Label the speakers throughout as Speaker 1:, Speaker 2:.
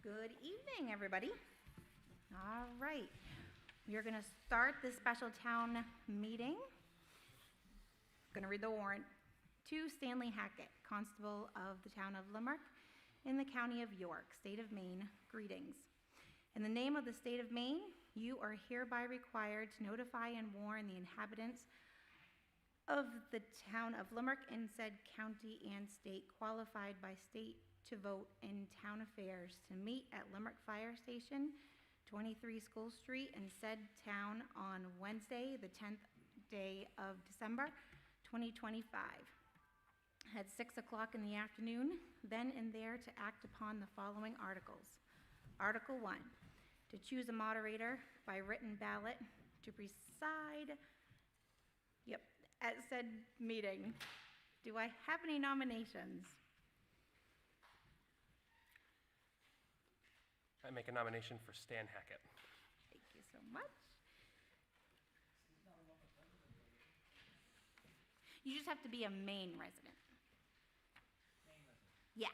Speaker 1: Good evening, everybody. All right, we are going to start this special town meeting. Going to read the warrant. To Stanley Hackett, Constable of the Town of Limerick in the County of York, State of Maine, greetings. In the name of the State of Maine, you are hereby required to notify and warn the inhabitants of the Town of Limerick in said county and state qualified by state to vote in town affairs to meet at Limerick Fire Station, 23 School Street in said town on Wednesday, the 10th day of December, 2025. At 6 o'clock in the afternoon, then and there to act upon the following articles. Article 1, to choose a moderator by written ballot to preside at said meeting. Do I have any nominations?
Speaker 2: I make a nomination for Stan Hackett.
Speaker 1: Thank you so much. You just have to be a Maine resident. Yes,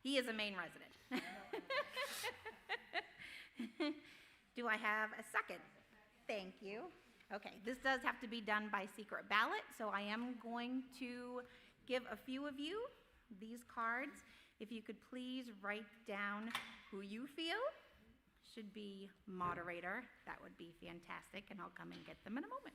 Speaker 1: he is a Maine resident. Do I have a second? Thank you. Okay, this does have to be done by secret ballot, so I am going to give a few of you these cards. If you could please write down who you feel should be moderator, that would be fantastic, and I'll come and get them in a moment.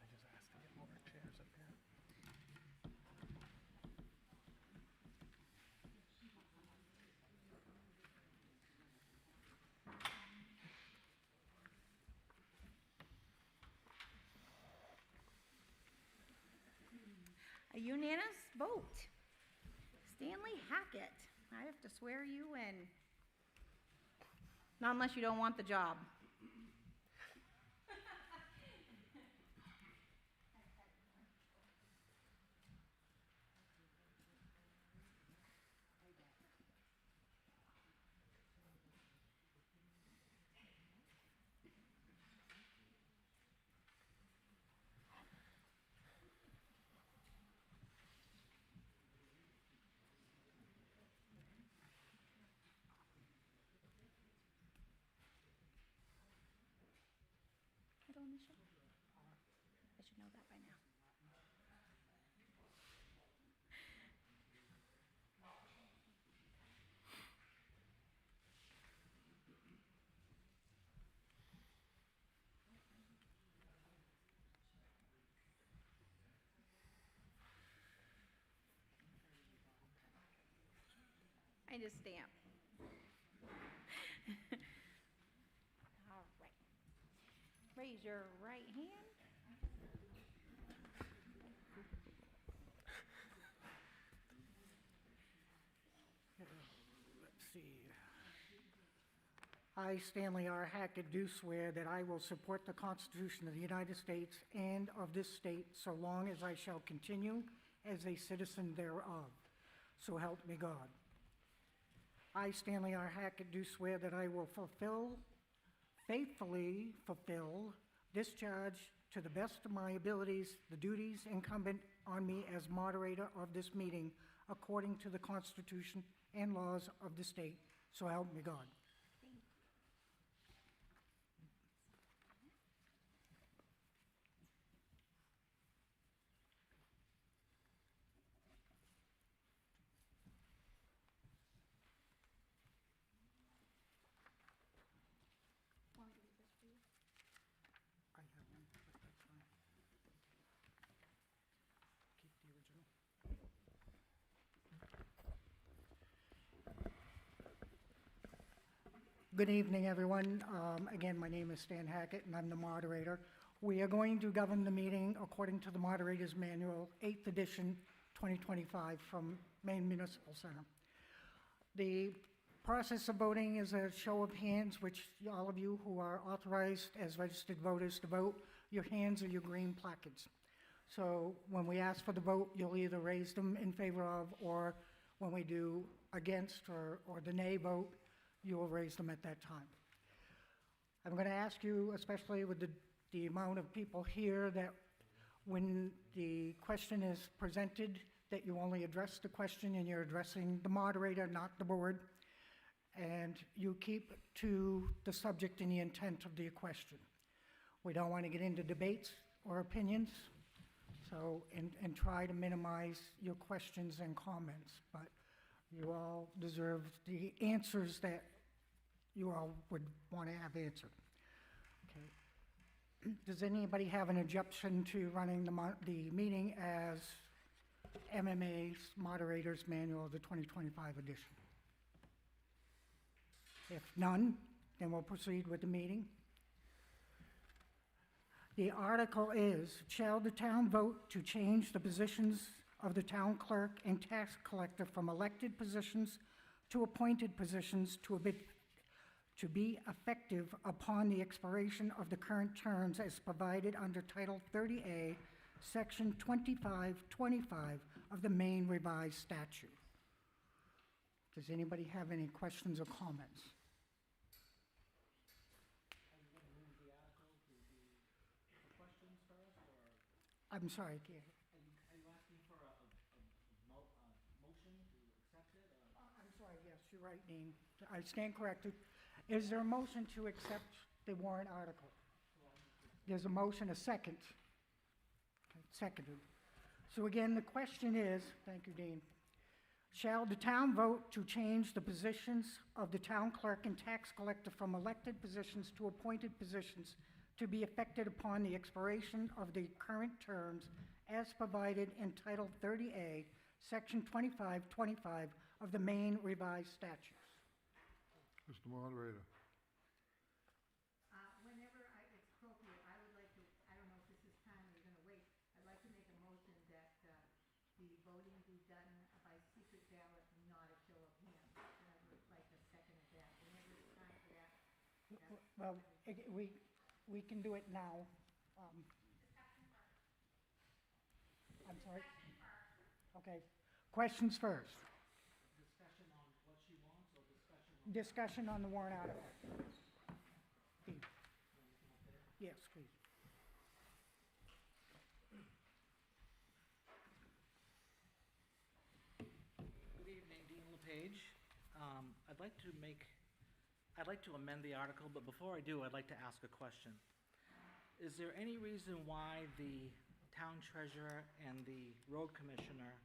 Speaker 2: I just asked to get more chairs up here.
Speaker 1: A unanimous vote. Stanley Hackett, I have to swear you in. Not unless you don't want the job. Middle initial? I should know that by now. I just stamp. All right. Raise your right hand.
Speaker 3: Let's see. I, Stanley R. Hackett, do swear that I will support the Constitution of the United States and of this state so long as I shall continue as a citizen thereof. So help me God. I, Stanley R. Hackett, do swear that I will faithfully fulfill, discharge to the best of my abilities the duties incumbent on me as moderator of this meeting according to the Constitution and laws of the state, so help me God. I have one, but that's fine. Keep the original. Good evening, everyone. Again, my name is Stan Hackett, and I'm the moderator. We are going to govern the meeting according to the Moderator's Manual, 8th edition, 2025, from Maine Municipal Center. The process of voting is a show of hands, which all of you who are authorized as registered voters to vote, your hands are your green placards. So when we ask for the vote, you'll either raise them in favor of, or when we do against or the nay vote, you will raise them at that time. I'm going to ask you, especially with the amount of people here, that when the question is presented, that you only address the question and you're addressing the moderator, not the board, and you keep to the subject and the intent of the question. We don't want to get into debates or opinions, so, and try to minimize your questions and comments, but you all deserve the answers that you all would want to have answered. Okay. Does anybody have an objection to running the meeting as MMA's Moderator's Manual of the 2025 edition? If none, then we'll proceed with the meeting. The article is, shall the town vote to change the positions of the town clerk and tax collector from elected positions to appointed positions to be effective upon the expiration of the current terms as provided under Title 30A, Section 2525 of the Maine Revised Statute. Does anybody have any questions or comments? I'm sorry, I can't.
Speaker 4: Are you asking for a motion to accept it?
Speaker 3: I'm sorry, yes, you're right, Dean. I stand corrected. Is there a motion to accept the warrant article? There's a motion, a second. Okay, seconded. So again, the question is, thank you, Dean, shall the town vote to change the positions of the town clerk and tax collector from elected positions to appointed positions to be effected upon the expiration of the current terms as provided in Title 30A, Section 2525 of the Maine Revised Statutes?
Speaker 5: Mr. Moderator.
Speaker 6: Whenever it's appropriate, I would like to, I don't know if this is time or you're going to wait, I'd like to make a motion that the voting be done by secret ballot, not a show of hands. And I would like a second of that. Whenever it's time for that.
Speaker 3: Well, we can do it now. I'm sorry? Okay. Questions first.
Speaker 4: Discussion on what she wants or discussion on?
Speaker 3: Discussion on the warrant article. Dean. Yes, please.
Speaker 4: Good evening, Dean LePage. I'd like to amend the article, but before I do, I'd like to ask a question. Is there any reason why the town treasurer and the road commissioner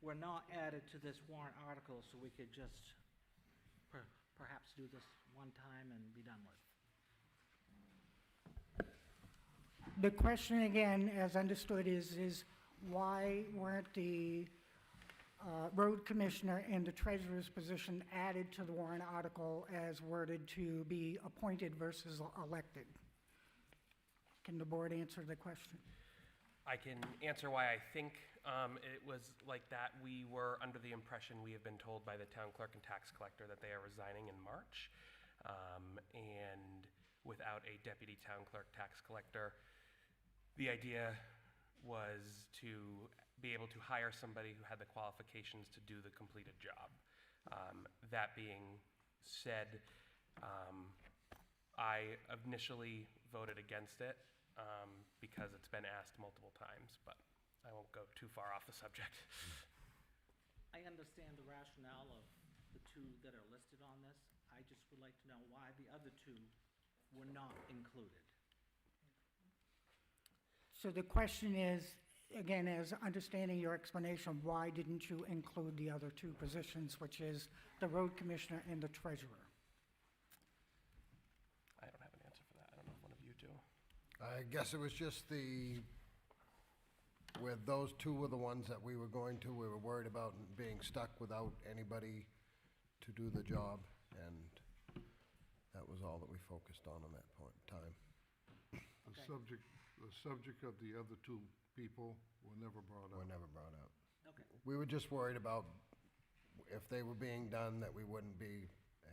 Speaker 4: were not added to this warrant article so we could just perhaps do this one time and be done with?
Speaker 3: The question again, as understood, is why weren't the road commissioner and the treasurer's position added to the warrant article as worded to be appointed versus elected? Can the board answer the question?
Speaker 2: I can answer why I think it was like that. We were under the impression, we have been told by the town clerk and tax collector, that they are resigning in March. And without a deputy town clerk tax collector, the idea was to be able to hire somebody who had the qualifications to do the completed job. That being said, I initially voted against it because it's been asked multiple times, but I won't go too far off the subject.
Speaker 4: I understand the rationale of the two that are listed on this. I just would like to know why the other two were not included.
Speaker 3: So the question is, again, as understanding your explanation, why didn't you include the other two positions, which is the road commissioner and the treasurer?
Speaker 2: I don't have an answer for that. I don't know if one of you do.
Speaker 5: I guess it was just with those two were the ones that we were worried about being stuck without anybody to do the job, and that was all that we focused on that point in time. The subject of the other two people were never brought Were up. never brought up.
Speaker 4: Okay,
Speaker 5: We were just worried about if they were being done, that we wouldn't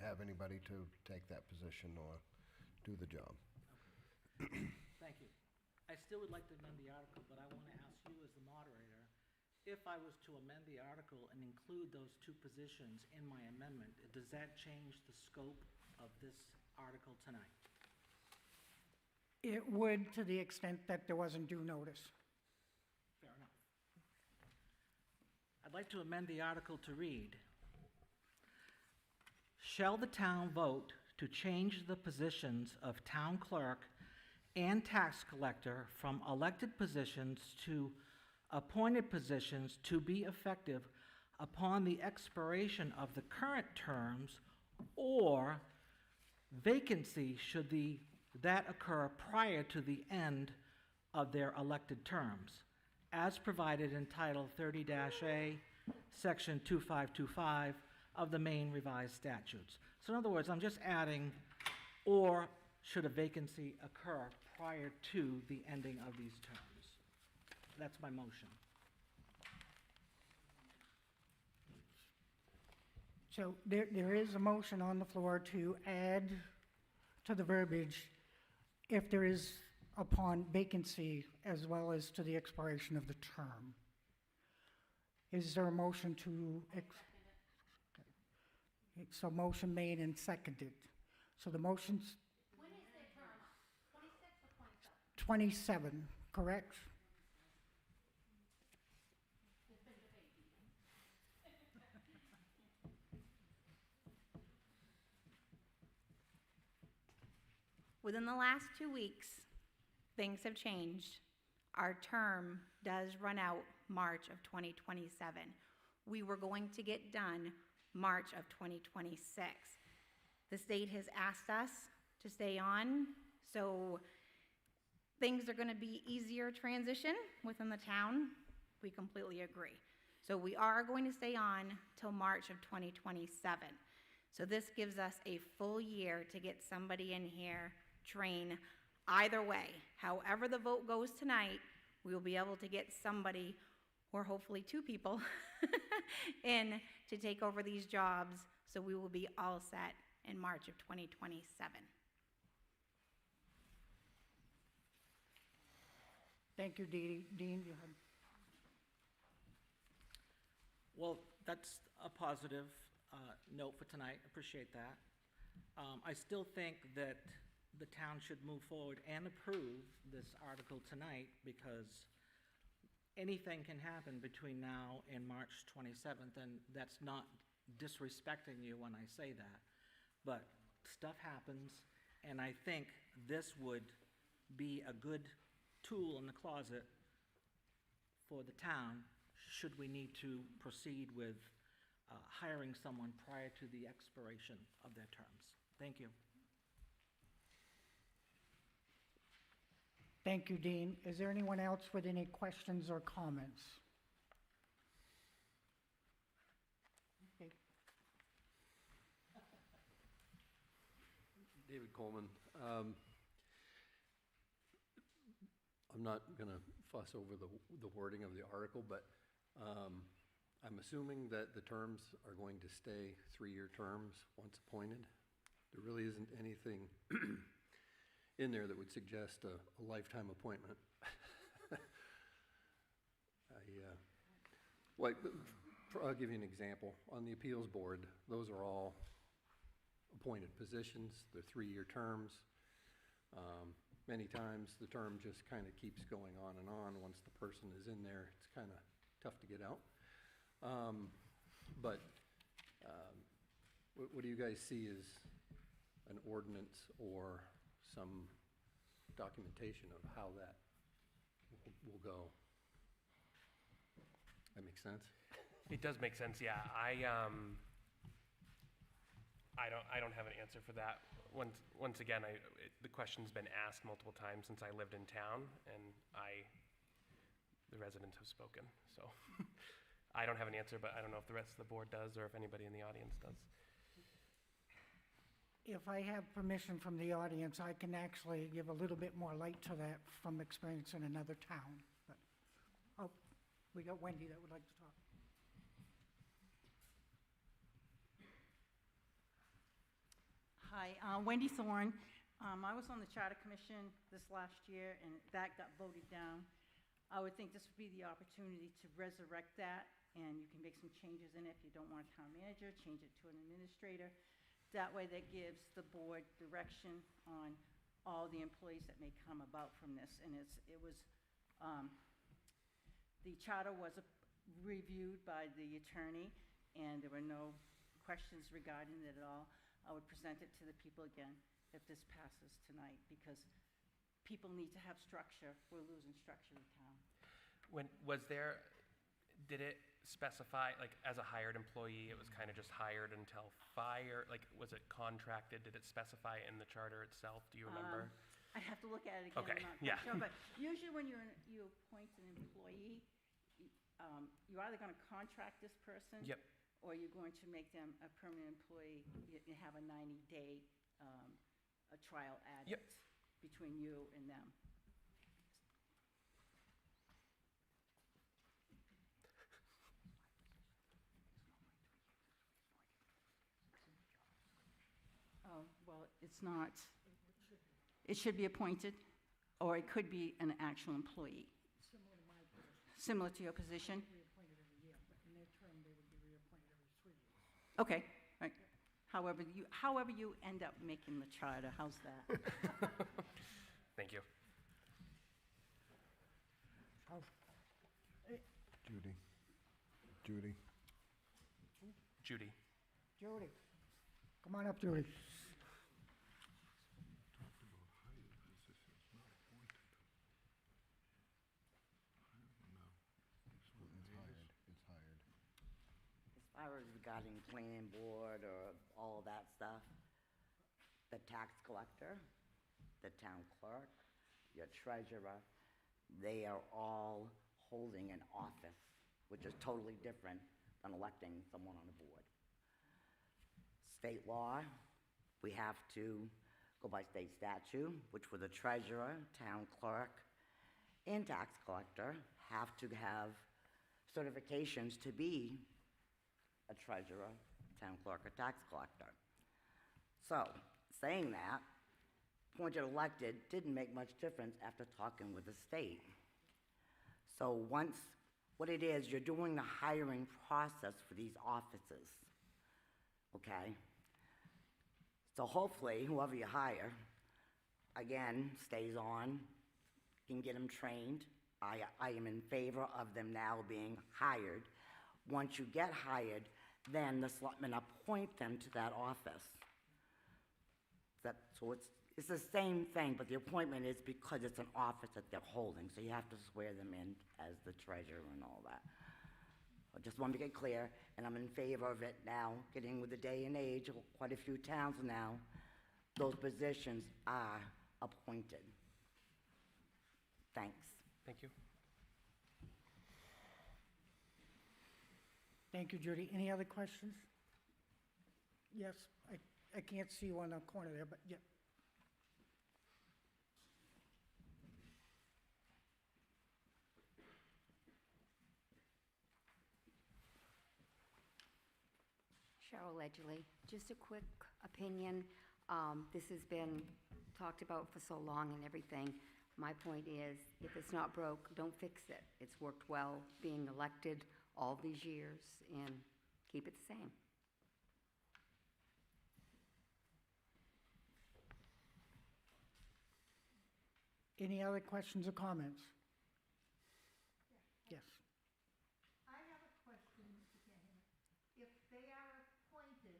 Speaker 5: have anybody to take that position or do the job.
Speaker 4: thank you. I still would like to amend the article, but I want to ask you as the moderator, if I was to amend the article and include those two positions in my amendment, does that change the scope of this article tonight?
Speaker 3: It would, to the extent that there wasn't due notice.
Speaker 4: Fair enough. I'd like to amend the article to read, shall the town vote to change the positions of town clerk and tax collector from elected positions to appointed positions to be effective upon the expiration of the current terms or vacancy should that occur prior to the end of their elected terms, as provided in Title 30-A, Section 2525 of the Maine Revised Statutes. So in other words, I'm just adding, or should a vacancy occur prior to the ending of these terms. That's my motion.
Speaker 3: So there is a motion on the floor to add to the verbiage if there is upon vacancy as well as to the expiration of the term. Is there a motion to? Okay. So motion made and seconded. So the motion's?
Speaker 1: When is their term up? 26 or 27?
Speaker 3: 27, correct? Within the last 2 weeks, things have changed. Our term does run out March of 2027. We were going to get done March of 2026. The state has asked us to stay on, so things are going to be easier transition within the town. We completely agree. So we are going to stay on till March of 2027. So this gives us a full year to get somebody in here, train. Either way, however the vote goes tonight, we will be able to get somebody, or hopefully two people, in to take over these jobs, so we will be all set in March of 2027. Thank you, Dee Dee. Dean, you had?
Speaker 4: Well, that's a positive note for tonight. Appreciate that. I still think that the town should move forward and approve this article tonight because anything can happen between now and March 27th, and that's not disrespecting you when I say that. But stuff happens, and I think this would be a good tool in the closet for the town should we need to proceed with hiring someone prior to the expiration of their terms. Thank you.
Speaker 3: Thank you, Dean. Is there anyone else with any questions or comments? Okay.
Speaker 7: David Coleman. I'm not going to fuss over the wording of the article, but I'm assuming that the terms are going to stay 3-year terms once appointed. There really isn't anything in there that would suggest a lifetime appointment. I'll give you an example. On the appeals board, those are all appointed positions. They're 3-year terms. Many times the term just kind of keeps going on and on. Once the person is in there, it's kind of tough to get out. But What do you guys see as an ordinance or some documentation of how that will go? That makes sense?
Speaker 2: It does make sense, yeah. I don't have an answer for that. Once again, the question's been asked multiple times since I lived in town, and the residents have spoken, so. I don't have an answer, but I don't know if the rest of the board does, or if anybody in the audience does.
Speaker 3: If I have permission from the audience, I can actually give a little bit more light to that from experience in another town. But, oh, we got Wendy that would like to talk.
Speaker 8: Hi, Wendy Thorne. I was on the Charter Commission this last year, and that got voted down. I would think this would be the opportunity to resurrect that, and you can make some changes in it. If you don't want a town manager, change it to an administrator. That way, that gives the board direction on all the employees that may come about from this. And the charter was reviewed by the attorney, and there were no questions regarding it at all. I would present it to the people again if this passes tonight, because people need to have structure. We're losing structure in town.
Speaker 2: Did it specify, like, as a hired employee, it was kind of just hired until fire? Like, was it contracted? Did it specify in the charter itself? Do you remember?
Speaker 8: I have to look at it again.
Speaker 2: Okay,
Speaker 8: I'm not
Speaker 2: yeah.
Speaker 8: quite sure, but usually when you appoint an employee, you're either going to contract this person.
Speaker 2: Yep.
Speaker 8: Or you're going to make them a permanent employee. You have a 90-day a trial added between you and them. Oh, well, it's not. It should be appointed, or it could be an actual employee.
Speaker 3: Similar to my position,
Speaker 8: Similar to your position?
Speaker 3: reappointed every year, but in their term, they would be reappointed every 3 years.
Speaker 8: Okay, right. However you end up making the charter, how's that?
Speaker 2: Thank you.
Speaker 3: Oh,
Speaker 5: Judy. Judy.
Speaker 2: Judy.
Speaker 3: Jody, come on up, Judy.
Speaker 5: It's hired.
Speaker 9: As far as regarding planning board or all of that stuff, the tax collector, the town clerk, your treasurer, they are all holding an office, which is totally different than electing someone on the board. State law, we have to go by state statute, which for the treasurer, town clerk, and tax collector have to have certifications to be a treasurer, town clerk, or tax collector. So, saying that, appointed elected didn't make much difference after talking with the state. So once, what it is, you're doing the hiring process for these offices, okay? So hopefully, whoever you hire, again, stays on, can get them trained. I am in favor of them now being hired. Once you get hired, then the selectmen appoint them to that office. So it's the same thing, but the appointment is because it's an office that they're holding, so you have to swear them in as the treasurer and all that. I just want to get clear, and I'm in favor of it now, getting with the day and age, quite a few towns now, those positions are appointed. Thanks.
Speaker 2: Thank you.
Speaker 3: Thank you, Judy. Any other questions? Yes, I can't see you on the corner there, but yeah.
Speaker 10: Cheryl Ledgerly, just a quick opinion. This has been talked about for so long and everything. My point is, if it's not broke, don't fix it. It's worked well being elected all these years, and keep it the same.
Speaker 3: Any other questions or comments? Yes.
Speaker 6: I have a question, Mr. Kenyon. If they are appointed,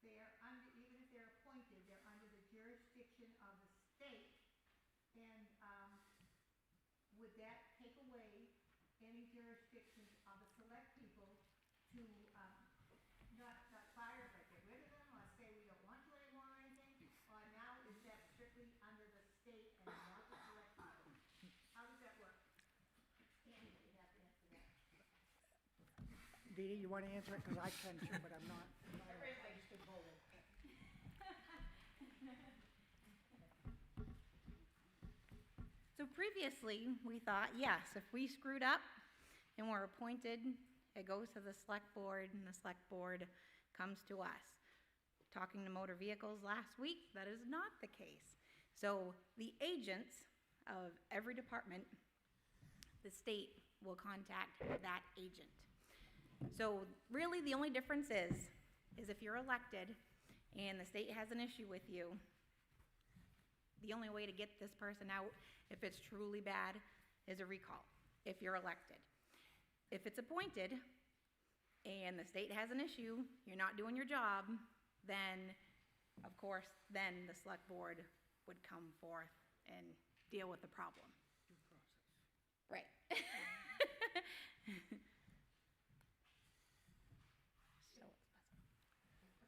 Speaker 6: they're under, even if they're appointed, they're under the jurisdiction of the state. And, would that take away any jurisdictions of the select people to, not fire, but get rid of them, or say we don't want you anymore or anything? Or now is that strictly under the state and not the select people? How does that work? Andy, you have to answer that.
Speaker 3: Dee Dee, you want to answer it? Because I can too, but I'm not a registered voter.
Speaker 1: So previously, we thought, yes, if we screwed up and we're appointed, it goes to the select board, and the select board comes to us. Talking to motor vehicles last week, that is not the case. So the agents of every department, the state will contact that agent. So really, the only difference is if you're elected and the state has an issue with you, the only way to get this person out, if it's truly bad, is a recall, if you're elected. If it's appointed and the state has an issue, you're not doing your job, then, of course, then the select board would come forth and deal with the problem.
Speaker 3: Due process.
Speaker 1: Right. So,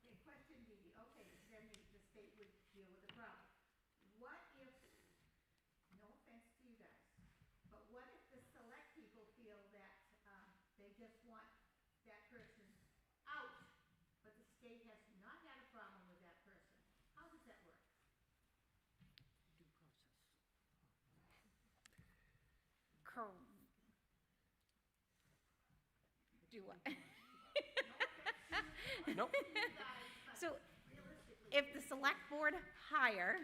Speaker 6: Okay, question, Dee Dee. Okay, then the state would deal with the problem. What if, no offense to you guys, but what if the select people feel that, they just want that person out, but the state has not had a problem with that person? How does that work?
Speaker 3: Due process.
Speaker 1: Do what?
Speaker 2: Nope.
Speaker 1: So, if the select board hire,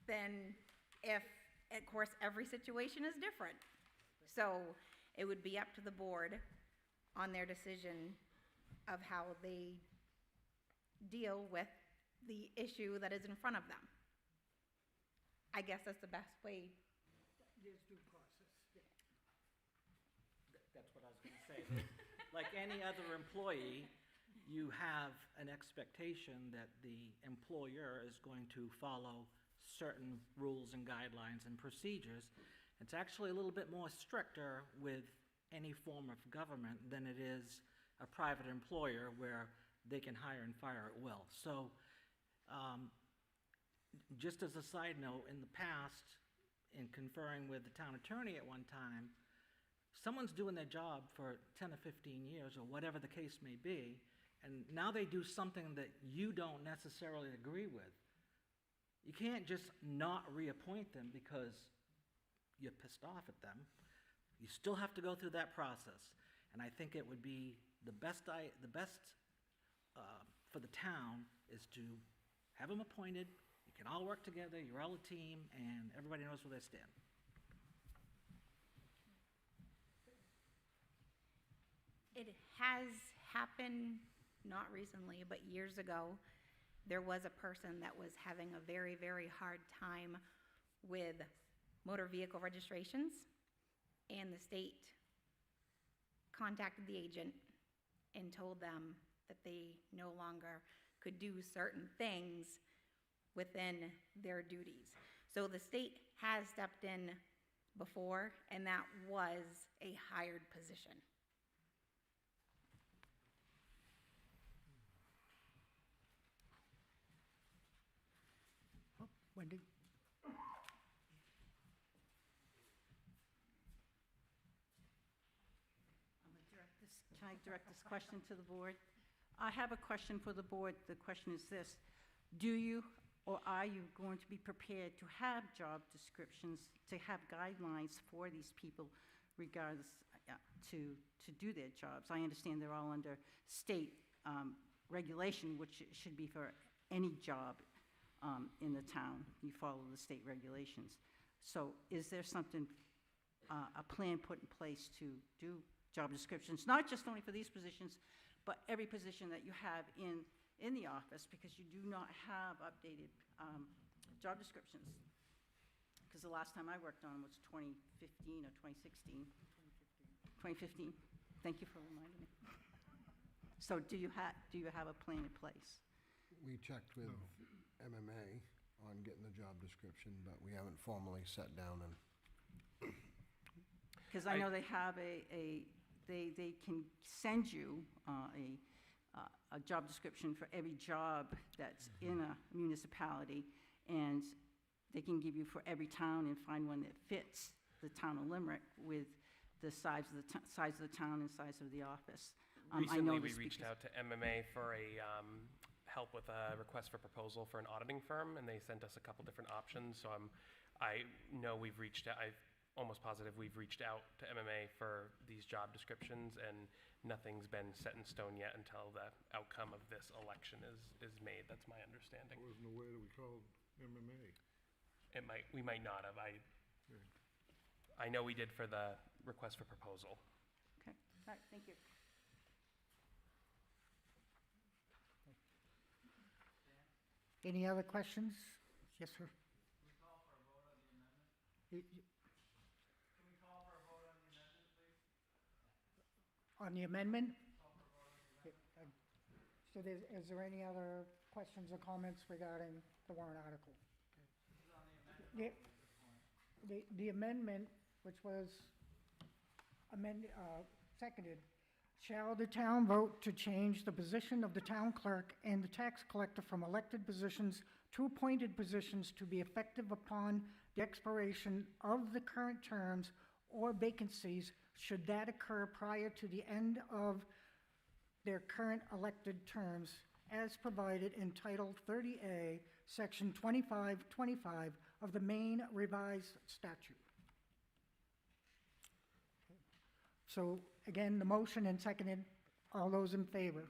Speaker 1: then of course, every situation is different. So, it would be up to the board on their decision of how they deal with the issue that is in front of them. I guess that's the best way.
Speaker 3: There's due process, yeah.
Speaker 4: That's what I was going to say. Like any other employee, you have an expectation that the employer is going to follow certain rules and guidelines and procedures. It's actually a little bit more stricter with any form of government than it is a private employer where they can hire and fire at will. So, just as a side note, in the past, in conferring with the town attorney at one time, someone's doing their job for 10 or 15 years, or whatever the case may be, and now they do something that you don't necessarily agree with. You can't just not reappoint them because you're pissed off at them. You still have to go through that process. And I think it would be the best for the town is to have them appointed. You can all work together, you're all a team, and everybody knows where they stand.
Speaker 1: It has happened, not recently, but years ago. There was a person that was having a very, very hard time with motor vehicle registrations, and the state contacted the agent and told them that they no longer could do certain things within their duties. So the state has stepped in before, and that was a hired position.
Speaker 3: Oh, Wendy?
Speaker 8: Can I direct this question to the board? I have a question for the board. The question is this: do you or are you going to be prepared to have job descriptions, to have guidelines for these people regardless, to do their jobs? I understand they're all under state regulation, which it should be for any job in the town. You follow the state regulations. So is there something, a plan put in place to do job descriptions, not just only for these positions, but every position that you have in the office, because you do not have updated job descriptions? Because the last time I worked on them was 2015 or 2016. 2015. Thank you for reminding me. So do you have a plan in place?
Speaker 5: We checked with MMA on getting the job description, but we haven't formally sat down and,
Speaker 8: Because I know they have they can send you a job description for every job that's in a municipality, and they can give you for every town and find one that fits the town of Limerick with the size of the town and size of the office. I know
Speaker 2: Recently, we
Speaker 8: this
Speaker 2: reached
Speaker 8: because-
Speaker 2: out to MMA for a help with a request for proposal for an auditing firm, and they sent us a couple different options. So I know we've reached out. I'm almost positive we've reached out to MMA for these job descriptions, and nothing's been set in stone yet until the outcome of this election is made. That's my understanding.
Speaker 11: I wasn't aware that we called MMA.
Speaker 2: We might not have. I know we did for the request for proposal.
Speaker 8: Okay, all right, thank you.
Speaker 3: Any other questions? Yes, sir.
Speaker 4: Can we call for a vote on the amendment?
Speaker 3: Y- y-
Speaker 4: Can we call for a vote on the amendment, please?
Speaker 3: On the amendment?
Speaker 4: Call for a vote on the amendment.
Speaker 3: So is there any other questions or comments regarding the warrant article?
Speaker 4: This is on the amendment
Speaker 3: The-
Speaker 4: at this point.
Speaker 3: The amendment, which was seconded, shall the town vote to change the position of the town clerk and the tax collector from elected positions to appointed positions to be effective upon the expiration of the current terms or vacancies, should that occur prior to the end of their current elected terms, as provided in Title 30A, Section 2525 of the Maine Revised Statute. So again, the motion and seconded, all those in favor?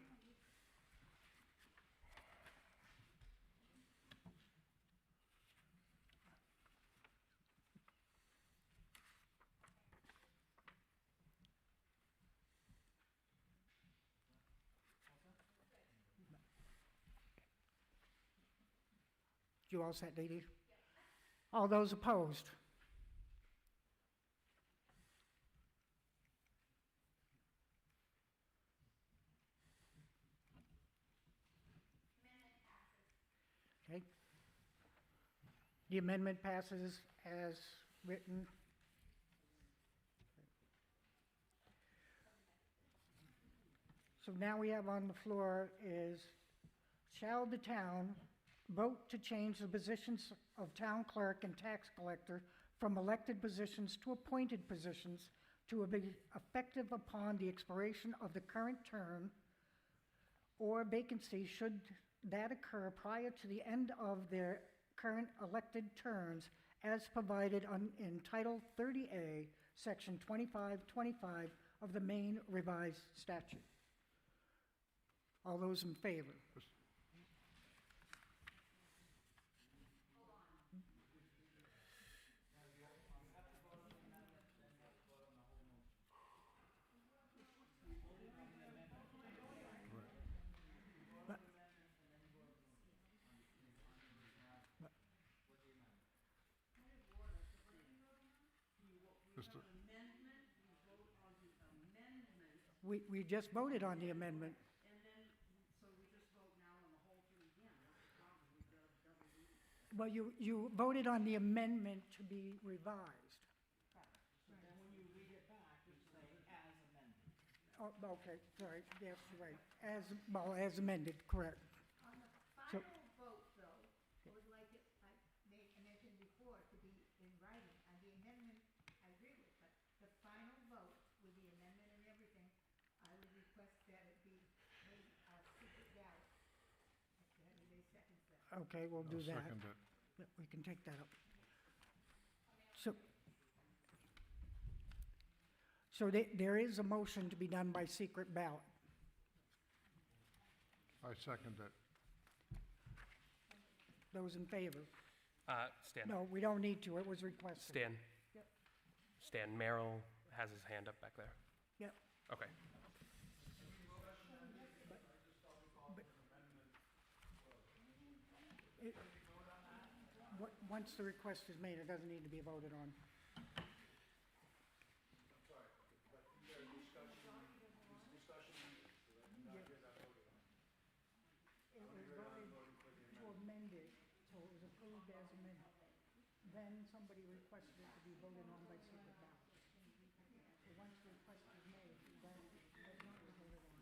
Speaker 3: You all set, Dee Dee? All those opposed? Okay. The amendment passes as written. So now we have on the floor is, shall the town vote to change the positions of town clerk and tax collector from elected positions to appointed positions to be effective upon the expiration of the current term or vacancy, should that occur prior to the end of their current elected terms, as provided in Title 30A, Section 2525 of the Maine Revised Statute. All those in favor?
Speaker 11: Mr.
Speaker 3: We just voted on the amendment. Well, you voted on the amendment to be revised.
Speaker 4: So then when you read it back, you say as amended.
Speaker 3: Oh, okay, sorry, yes, you're right. As amended, correct.
Speaker 6: On the
Speaker 3: So-
Speaker 6: final vote, though, I would like it, I mentioned before, to be in writing. The amendment, I agree with, but the final vote with the amendment and everything, I would request that it be made a secret ballot. Anybody seconds that?
Speaker 3: Okay, we'll do
Speaker 11: I'll
Speaker 3: that.
Speaker 11: second it.
Speaker 3: Yeah, we can take that up. So there is a motion to be done by secret ballot.
Speaker 11: I second it.
Speaker 3: Those in favor?
Speaker 2: Stan.
Speaker 3: No, we don't need to, it was requested.
Speaker 2: Stan.
Speaker 3: Yep.
Speaker 2: Stan, Merrill has his hand up back there.
Speaker 3: Yep.
Speaker 2: Okay.
Speaker 3: Once the request is made, it doesn't need to be voted on. It was voted approved as amended. Then somebody requested it to be voted on by secret ballot. So once the request is made, then it does not be voted on.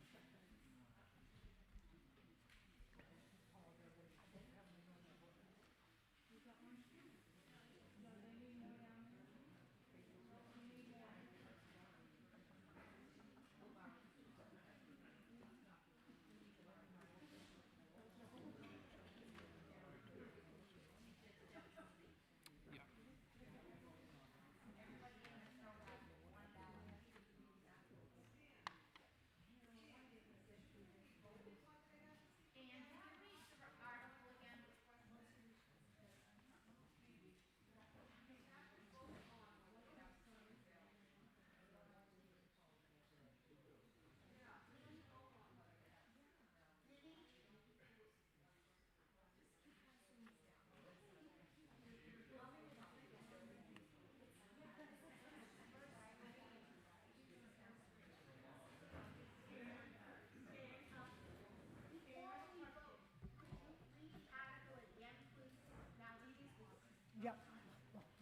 Speaker 3: Yep,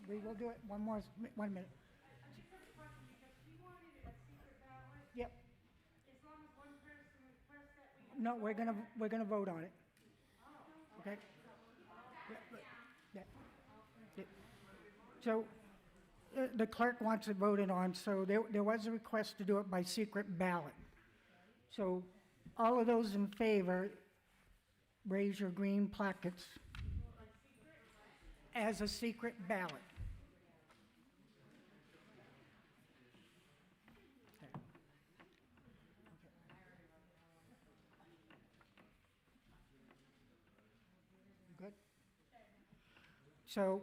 Speaker 3: we will do it, one minute. Yep. No, we're gonna vote on it. Okay? Yeah. Yeah. So, the clerk wants it voted on, so there was a request to do it by secret ballot. So, all of those in favor, raise your green plackets. As a secret ballot. Okay. Good? So,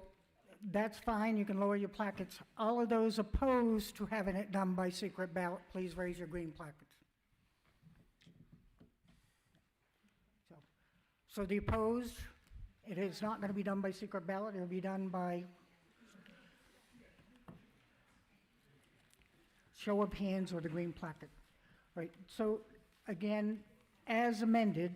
Speaker 3: that's fine, you can lower your plackets. All of those opposed to having it done by secret ballot, please raise your green plackets. So the opposed, it is not going to be done by secret ballot, it will be done by show of hands or the green placket. Right, so again, as amended,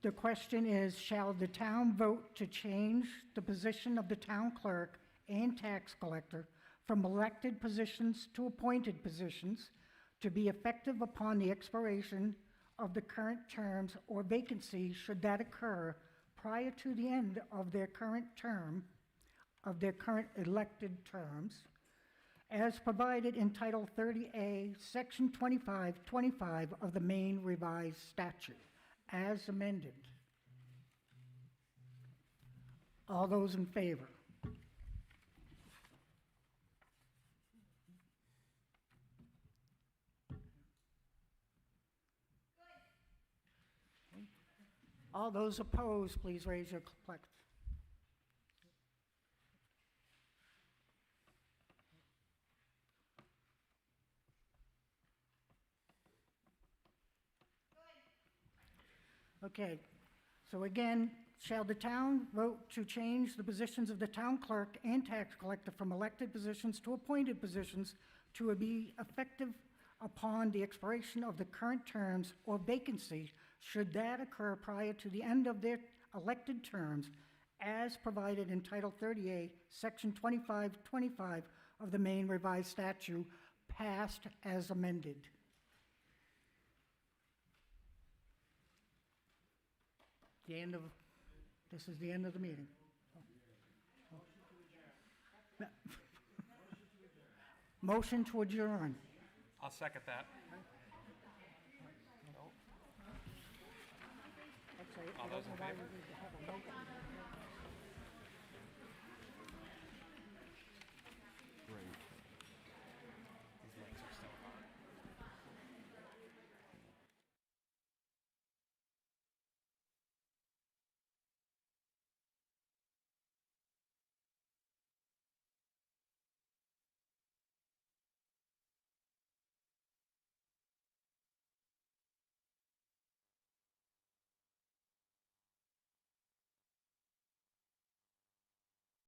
Speaker 3: the question is, shall the town vote to change the position of the town clerk and tax collector from elected positions to appointed positions to be effective upon the expiration of the current terms or vacancy should that occur prior to the end of their current term, of their current elected terms, as provided in Title 30A, Section 2525 of the Maine Revised Statute, as amended. All those in favor? All those opposed, please raise your plaques. Okay, so again, shall the town vote to change the positions of the town clerk and tax collector from elected positions to appointed positions to be effective upon the expiration of the current terms or vacancy should that occur prior to the end of their elected terms as provided in Title 38, Section 2525 of the Maine Revised Statute, passed as amended. This is the end of the meeting. Motion to adjourn.
Speaker 2: I'll second that.
Speaker 3: Actually,
Speaker 2: All
Speaker 3: I
Speaker 2: those
Speaker 3: don't
Speaker 2: in
Speaker 3: know why
Speaker 2: favor?
Speaker 3: we need to have a motion.